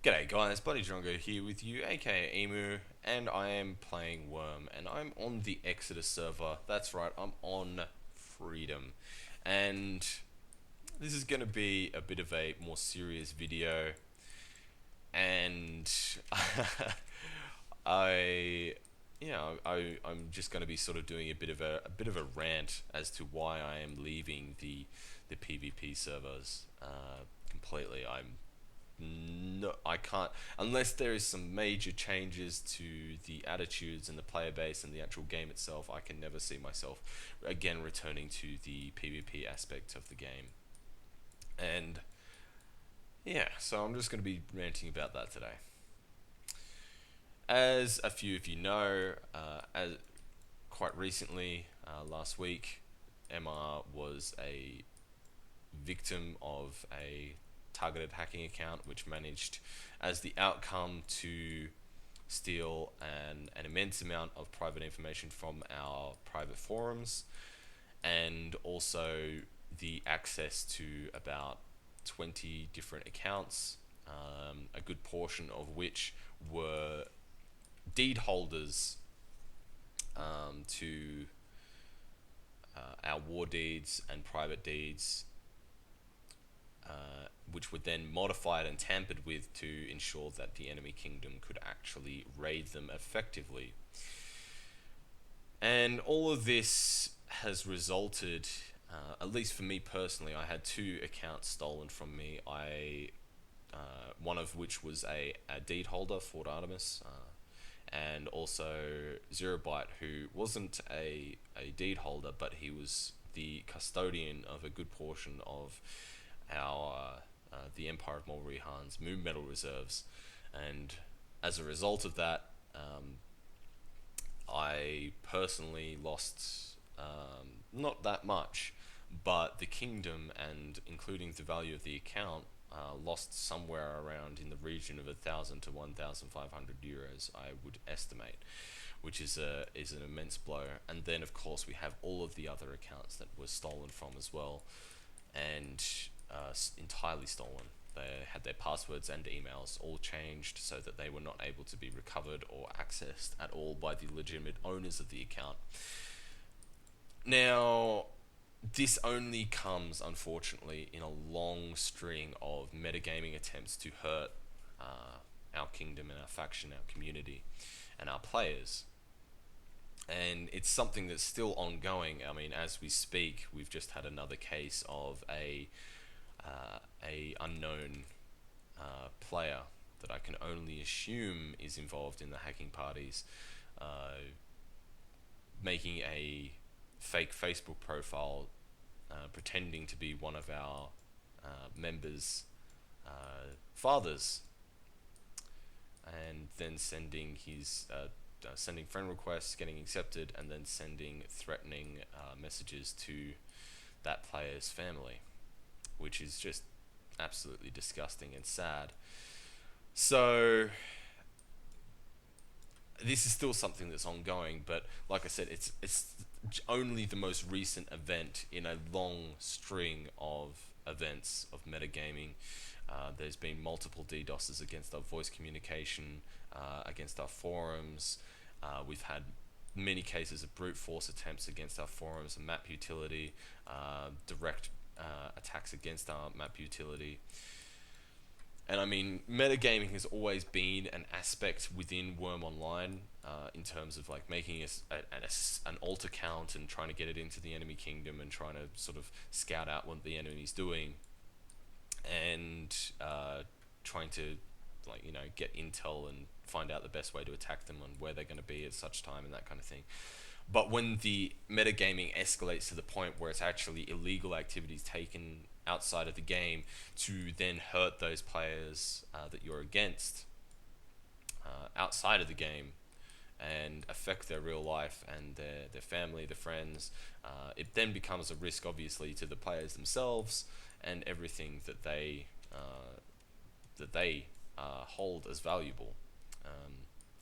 G'day guys, Bloody Drongo here with you, aka Emu, and I am playing Worm, and I'm on the Exodus server. That's right, I'm on Freedom. And this is going to be a bit of a more serious video, and I I'm just going to be sort of doing a bit of a rant as to why I am leaving the PvP servers completely. No, I can't unless there is some major changes to the attitudes and the player base and the actual game itself. I can never see myself again returning to the PvP aspect of the game. And yeah, so I'm just going to be ranting about that today. As a few of you know, as quite recently, last week, Emma was a victim of a targeted hacking account which managed, as the outcome, to steal an immense amount of private information from our private forums, and also the access to about 20 different accounts, a good portion of which were deed holders to our war deeds and private deeds, which were then modified and tampered with to ensure that the enemy kingdom could actually raid them effectively. And all of this has resulted, at least for me personally, I had two accounts stolen from me. One of which was a deed holder, Fort Artemis, and also Zero Byte, who wasn't a deed holder, but he was the custodian of a good portion of our the Empire of Mulrihan's moon metal reserves. And as a result of that, I personally lost not that much, but the kingdom, and including the value of the account, lost somewhere around in the region of 1,000 to 1,500 euros, I would estimate, which is an immense blow. And then, of course, we have all of the other accounts that were stolen from as well, and entirely stolen. They had their passwords and emails all changed so that they were not able to be recovered or accessed at all by the legitimate owners of the account. Now, this only comes, unfortunately, in a long string of metagaming attempts to hurt our kingdom and our faction, our community, and our players. And it's something that's still ongoing. I mean, as we speak, we've just had another case of a unknown player that I can only assume is involved in the hacking parties, making a fake Facebook profile, pretending to be one of our members' fathers, and then sending friend requests, getting accepted, and then sending threatening messages to that player's family, which is just absolutely disgusting and sad. So this is still something that's ongoing, but like I said, it's only the most recent event in a long string of events of metagaming. There's been multiple DDoSes against our voice communication, against our forums. We've had many cases of brute force attempts against our forums and map utility, direct attacks against our map utility. And I mean, metagaming has always been an aspect within Worm Online, in terms of like making an alt account and trying to get it into the enemy kingdom and trying to sort of scout out what the enemy's doing, and trying to, like, get intel and find out the best way to attack them and where they're going to be at such time and that kind of thing. But when the metagaming escalates to the point where it's actually illegal activities taken outside of the game to then hurt those players that you're against outside of the game, and affect their real life and their family, their friends, it then becomes a risk, obviously, to the players themselves and everything that they hold as valuable.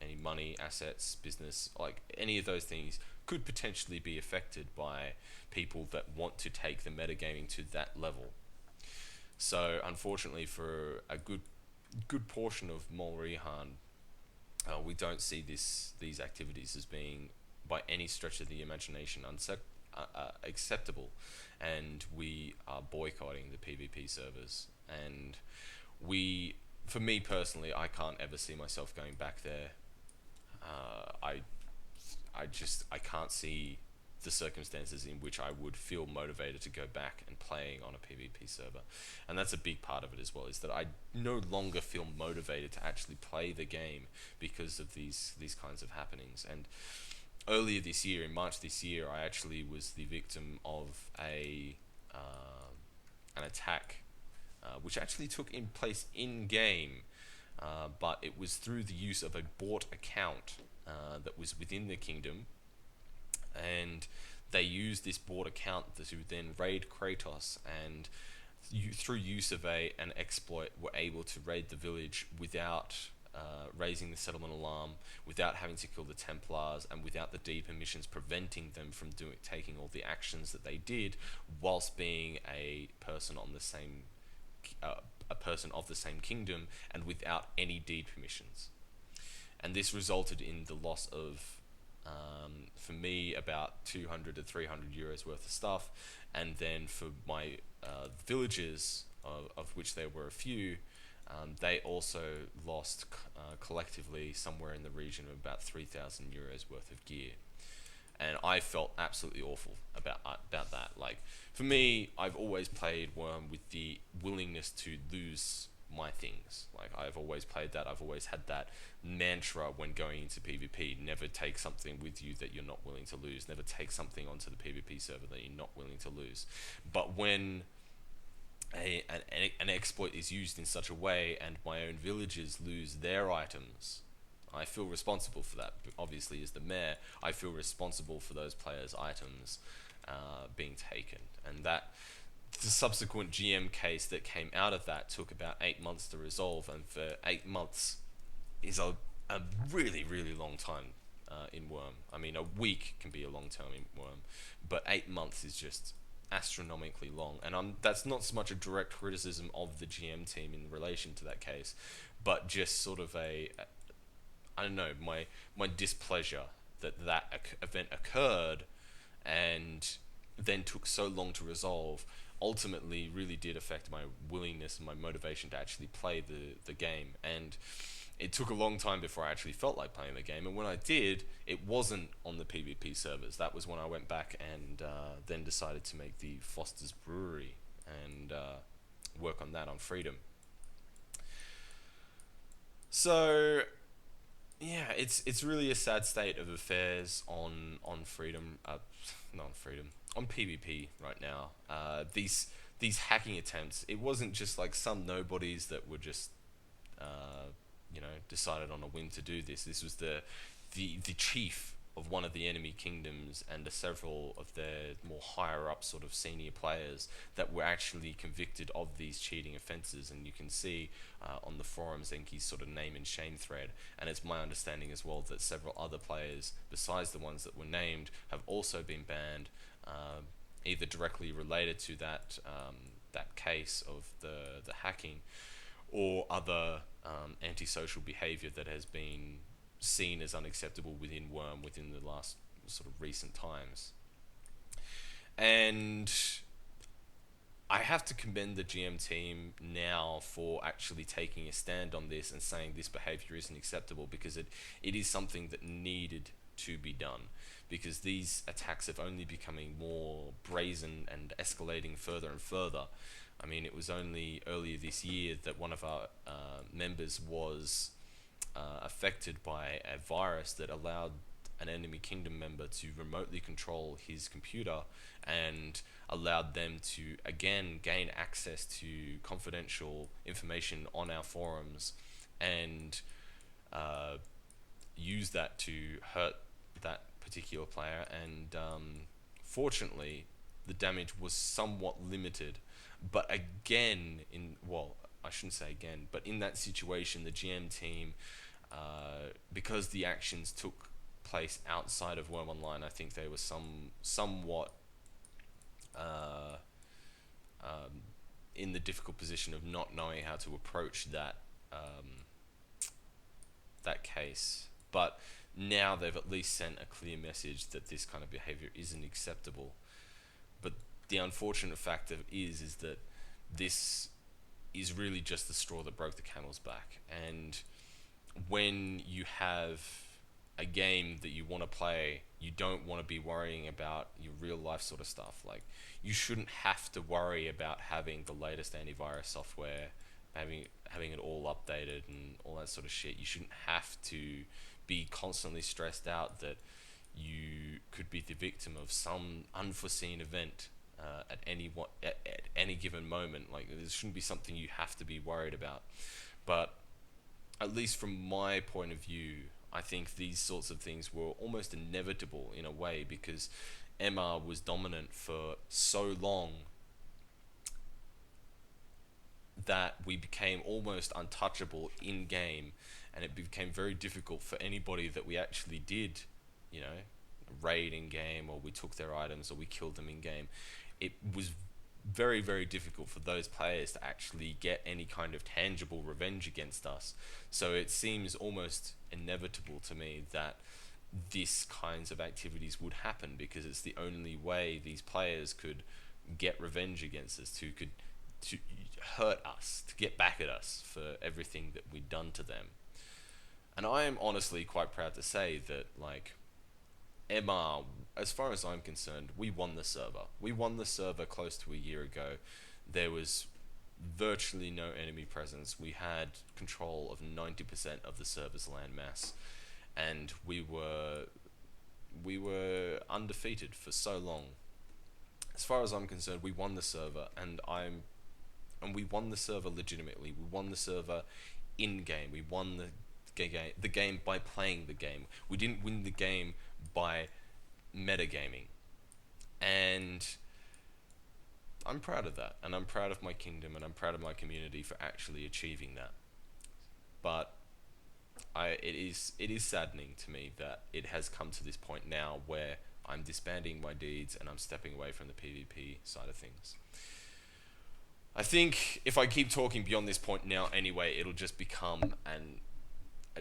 Any money, assets, business, like any of those things could potentially be affected by people that want to take the metagaming to that level. So unfortunately, for a good good portion of Molrihan, we don't see these activities as being, by any stretch of the imagination, acceptable, and we are boycotting the PvP servers. And we, for me personally, I can't ever see myself going back there. I can't see the circumstances in which I would feel motivated to go back and playing on a PvP server. And that's a big part of it as well, is that I no longer feel motivated to actually play the game because of these kinds of happenings. And earlier this year, in March this year, I actually was the victim of an attack, which actually took in place in game, but it was through the use of a bought account that was within the kingdom, and they used this bought account to then raid Kratos, and through use of an exploit, were able to raid the village without raising the settlement alarm, without having to kill the Templars, and without the D permissions preventing them from taking all the actions that they did, whilst being a person of the same kingdom, and without any deed permissions. And this resulted in the loss of, for me, about 200 to 300 euros worth of stuff, and then for my villagers, of which there were a few, they also lost collectively somewhere in the region of about 3,000 euros worth of gear. And I felt absolutely awful about that. Like, for me, I've always played Worm with the willingness to lose my things. Like, I've always played that. I've always had that mantra when going into PvP: never take something with you that you're not willing to lose. Never take something onto the PvP server that you're not willing to lose. But when an exploit is used in such a way, and my own villagers lose their items, I feel responsible for that. Obviously, as the mayor, I feel responsible for those players' items being taken. And that the subsequent GM case that came out of that took about 8 months to resolve, and for 8 months is a really, really long time in Worm. I mean, a week can be a long time in Worm, but 8 months is just astronomically long. And that's not so much a direct criticism of the GM team in relation to that case, but just sort of I don't know, my displeasure that event occurred and then took so long to resolve, ultimately really did affect my willingness and my motivation to actually play the game. And it took a long time before I actually felt like playing the game, and when I did, it wasn't on the PvP servers. That was when I went back and then decided to make the Foster's Brewery and work on that on Freedom. So yeah, it's really a sad state of affairs on Freedom, not on Freedom, on PvP right now. These hacking attempts. It wasn't just like some nobodies that were just decided on a whim to do this. This was the chief of one of the enemy kingdoms and several of their more higher up sort of senior players that were actually convicted of these cheating offences. And you can see on the forums Enki's sort of name and shame thread, and it's my understanding as well that several other players besides the ones that were named have also been banned, either directly related to that case of the hacking, or other antisocial behaviour that has been seen as unacceptable within Worm within the last sort of recent times. And I have to commend the GM team now for actually taking a stand on this and saying this behaviour isn't acceptable, because it is something that needed to be done, because these attacks have only becoming more brazen and escalating further and further. I mean, it was only earlier this year that one of our members was affected by a virus that allowed an enemy kingdom member to remotely control his computer and allowed them to again gain access to confidential information on our forums and use that to hurt that particular player. And fortunately, the damage was somewhat limited. But again, I shouldn't say again, but in that situation, the GM team, because the actions took place outside of Worm Online, I think they were somewhat in the difficult position of not knowing how to approach that that case. But now they've at least sent a clear message that this kind of behavior isn't acceptable. But the unfortunate fact of is that this is really just the straw that broke the camel's back. And when you have a game that you want to play, you don't want to be worrying about your real life sort of stuff. Like, you shouldn't have to worry about having the latest antivirus software, having it all updated and all that sort of shit. You shouldn't have to be constantly stressed out that you could be the victim of some unforeseen event at any given moment. Like, this shouldn't be something you have to be worried about. But at least from my point of view, I think these sorts of things were almost inevitable in a way, because MR was dominant for so long that we became almost untouchable in game, and it became very difficult for anybody that we actually did, you know, raid in game, or we took their items, or we killed them in game. It was very, very difficult for those players to actually get any kind of tangible revenge against us. So it seems almost inevitable to me that this kinds of activities would happen, because it's the only way these players could get revenge against us, to hurt us, to get back at us for everything that we'd done to them. And I am honestly quite proud to say that, like, MR, as far as I'm concerned, we won the server. We won the server close to a year ago. There was virtually no enemy presence. We had control of 90% of the server's landmass, and we were undefeated for so long. As far as I'm concerned, we won the server, and we won the server legitimately. We won the server in game. We won the game by playing the game. We didn't win the game by metagaming. And I'm proud of that, and I'm proud of my kingdom, and I'm proud of my community for actually achieving that. But it is saddening to me that it has come to this point now where I'm disbanding my deeds and I'm stepping away from the PvP side of things. I think if I keep talking beyond this point now anyway, it'll just become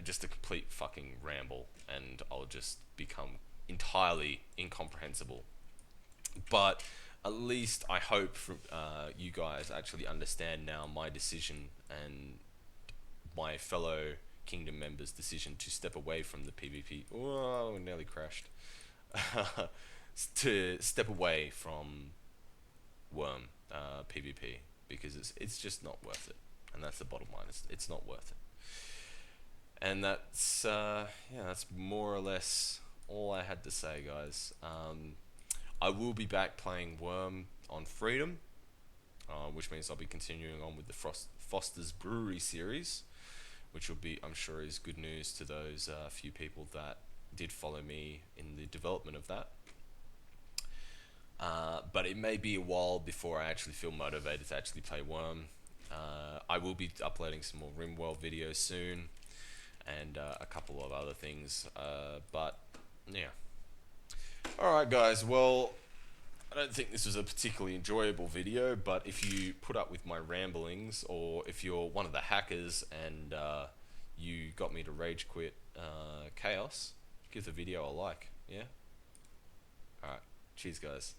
just a complete fucking ramble, and I'll just become entirely incomprehensible. But at least I hope you guys actually understand now my decision and my fellow Kingdom members' decision to step away from the PvP. Oh, nearly crashed. To step away from Worm PvP, because it's just not worth it, and that's the bottom line. It's not worth it. And that's that's more or less all I had to say, guys. I will be back playing Worm on Freedom, which means I'll be continuing on with the Foster's Brewery series, which will be, I'm sure, is good news to those few people that did follow me in the development of that. But it may be a while before I actually feel motivated to actually play Worm. I will be uploading some more RimWorld videos soon, and a couple of other things. But yeah. Alright guys, well, I don't think this was a particularly enjoyable video, but if you put up with my ramblings, or if you're one of the hackers and you got me to rage quit Chaos, give the video a like, yeah? Alright, cheers guys.